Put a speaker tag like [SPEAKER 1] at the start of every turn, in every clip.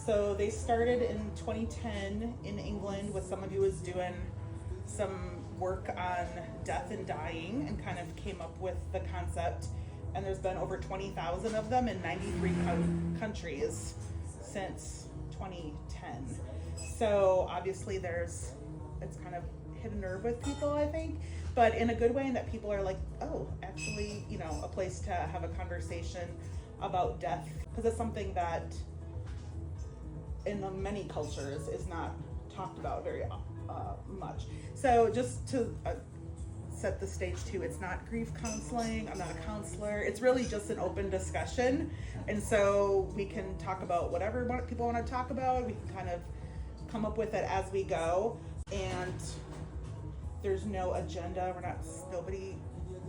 [SPEAKER 1] So they started in 2010 in England with someone who was doing some work on death and dying and kind of came up with the concept. And there's been over 20,000 of them in 93 countries since 2010. So obviously it's kind of hit a nerve with people, I think, but in a good way, in that people are like, oh, actually, a place to have a conversation about death, because it's something that in the many cultures is not talked about very much. So just to set the stage too, it's not grief counseling, I'm not a counselor, it's really just an open discussion, and so we can talk about whatever people want to talk about. We can kind of come up with it as we go, and there's no agenda. Nobody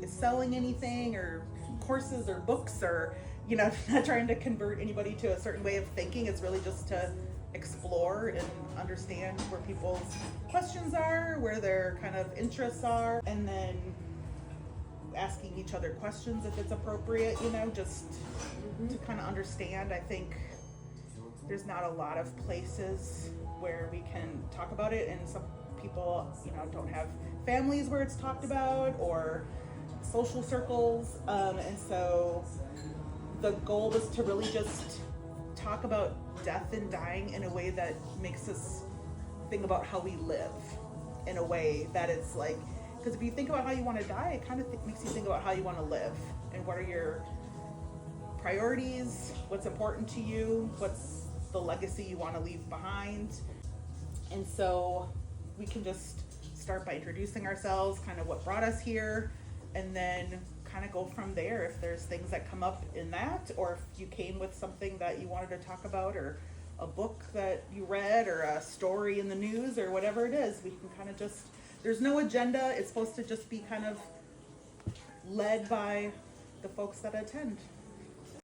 [SPEAKER 1] is selling anything or courses or books or not trying to convert anybody to a certain way of thinking. It's really just to explore and understand where people's questions are, where their kind of interests are, and then asking each other questions if it's appropriate, just to kind of understand. I think there's not a lot of places where we can talk about it, and some people, don't have families where it's talked about or social circles, and so the goal was to really just talk about death and dying in a way that makes us think about how we live in a way that it's like, because if you think about how you want to die, it kind of makes you think about how you want to live and what are your priorities, what's important to you, what's the legacy you want to leave behind. And so we can just start by introducing ourselves, kind of what brought us here, and then kind of go from there. If there's things that come up in that, or if you came with something that you wanted to talk about, or a book that you read, or a story in the news, or whatever it is, we can kind of just, there's no agenda. It's supposed to just be kind of led by the folks that attend.